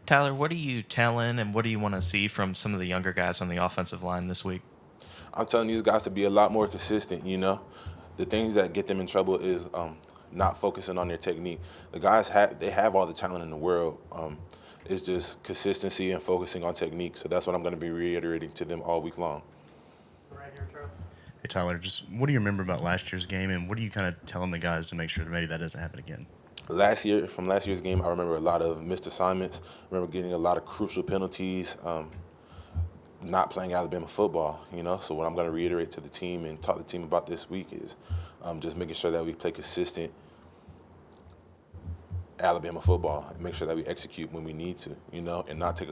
Tyler, what are you telling and what do you want to see from some of the younger guys on the offensive line this week? I'm telling these guys to be a lot more consistent. The things that get them in trouble is not focusing on their technique. The guys have all the talent in the world. It's just consistency and focusing on technique. So that's what I'm going to be reiterating to them all week long. Hey Tyler, just what do you remember about last year's game, and what are you kind of telling the guys to make sure that maybe that doesn't happen again? From last year's game, I remember a lot of missed assignments. I remember getting a lot of crucial penalties. Not playing Alabama football. So what I'm going to reiterate to the team and talk to the team about this week is just making sure that we play consistent Alabama football and make sure that we execute when we need to, and not take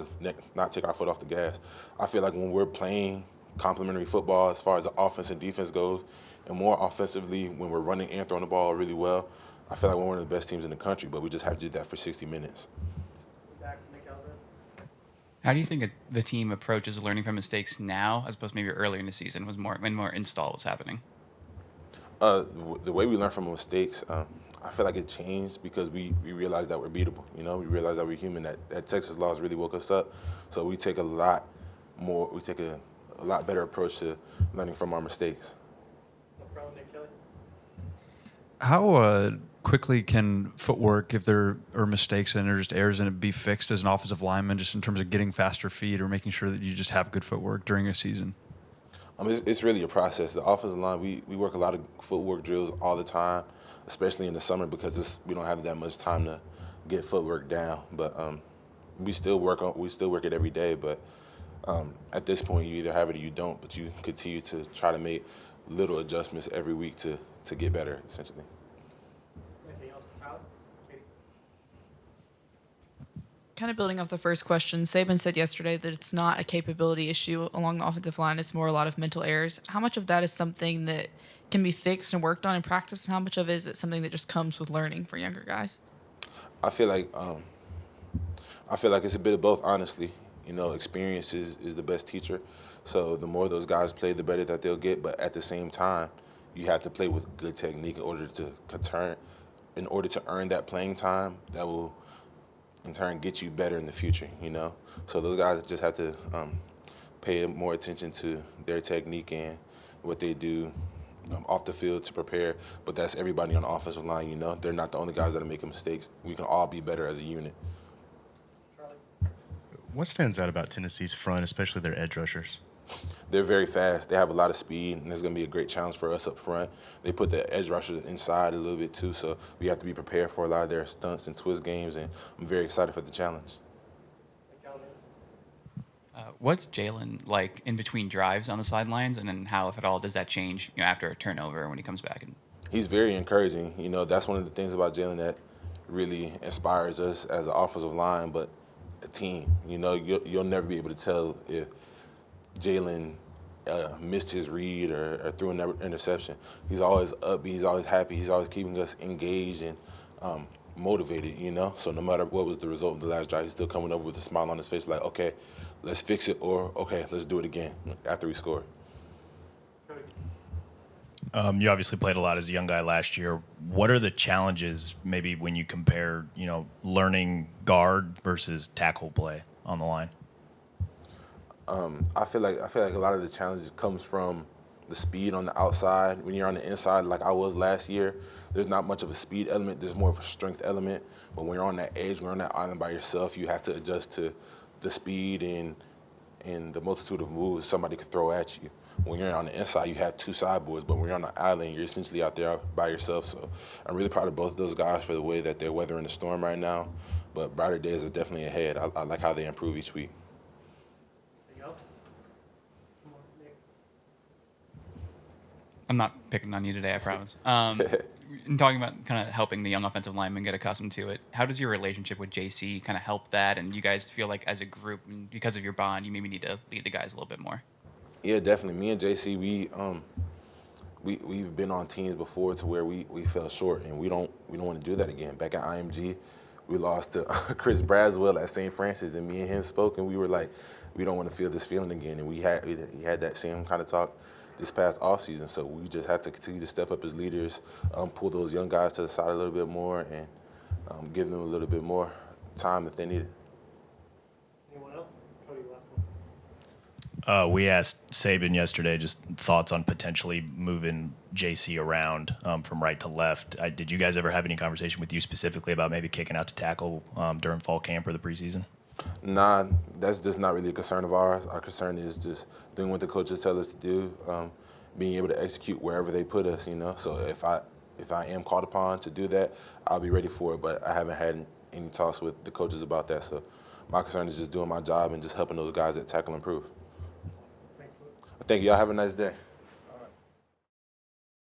our foot off the gas. I feel like when we're playing complementary football as far as the offense and defense goes, and more offensively when we're running and throwing the ball really well, I feel like we're one of the best teams in the country, but we just have to do that for 60 minutes. How do you think the team approaches learning from mistakes now, as opposed to maybe earlier in the season, was more when more install was happening? The way we learn from mistakes, I feel like it changed because we realized that we're beatable. We realized that we're human. That Texas loss really woke us up. So we take a lot better approach to learning from our mistakes. How quickly can footwork, if there are mistakes and there's just errors in it, be fixed as an offensive lineman, just in terms of getting faster feet or making sure that you just have good footwork during a season? It's really a process. The offensive line, we work a lot of footwork drills all the time, especially in the summer because we don't have that much time to get footwork down. But we still work it every day. But at this point, you either have it or you don't. But you continue to try to make little adjustments every week to get better, essentially. Kind of building off the first question, Saban said yesterday that it's not a capability issue along the offensive line. It's more a lot of mental errors. How much of that is something that can be fixed and worked on in practice, and how much of it is it something that just comes with learning for younger guys? I feel like it's a bit of both, honestly. Experience is the best teacher. So the more those guys play, the better that they'll get. But at the same time, you have to play with good technique in order to earn that playing time. That will in turn get you better in the future. So those guys just have to pay more attention to their technique and what they do off the field to prepare. But that's everybody on the offensive line. They're not the only guys that are making mistakes. We can all be better as a unit. What stands out about Tennessee's front, especially their edge rushers? They're very fast. They have a lot of speed, and it's going to be a great challenge for us up front. They put the edge rushers inside a little bit too, so we have to be prepared for a lot of their stunts and twist games, and I'm very excited for the challenge. What's Jaylen like in between drives on the sidelines, and then how, if at all, does that change after a turnover when he comes back? And He's very encouraging. That's one of the things about Jaylen that really inspires us as an offensive line, but a team. You'll never be able to tell if Jaylen missed his read or threw an interception. He's always upbeat. He's always happy. He's always keeping us engaged and motivated. So no matter what was the result of the last drive, he's still coming over with a smile on his face like, okay, let's fix it, or okay, let's do it again after we score. You obviously played a lot as a young guy last year. What are the challenges, maybe when you compare, learning guard versus tackle play on the line? I feel like a lot of the challenges comes from the speed on the outside. When you're on the inside, like I was last year, there's not much of a speed element. There's more of a strength element. But when you're on that edge, when you're on that island by yourself, you have to adjust to the speed and the multitude of moves somebody could throw at you. When you're on the inside, you have two sideboards, but when you're on the island, you're essentially out there by yourself. So I'm really proud of both of those guys for the way that they're weathering the storm right now. But brighter days are definitely ahead. I like how they improve each week. I'm not picking on you today, I promise. In talking about kind of helping the young offensive linemen get accustomed to it, how does your relationship with JC kind of help that? And you guys feel like as a group, and because of your bond, you maybe need to lead the guys a little bit more? Yeah, definitely. Me and JC, we've been on teams before to where we fell short, and we don't want to do that again. Back at IMG, we lost to Chris Braswell at St. Francis, and me and him spoke, and we were like, we don't want to feel this feeling again. And he had that same kind of talk this past offseason. So we just have to continue to step up as leaders, pull those young guys to the side a little bit more, and give them a little bit more time that they need. We asked Saban yesterday just thoughts on potentially moving JC around from right to left. Did you guys ever have any conversation with you specifically about maybe kicking out to tackle during fall camp or the preseason? Nah, that's just not really a concern of ours. Our concern is just doing what the coaches tell us to do, being able to execute wherever they put us, you know. So if I am called upon to do that, I'll be ready for it. But I haven't had any talks with the coaches about that. So my concern is just doing my job and just helping those guys at tackle improve. Thank you. Y'all have a nice day.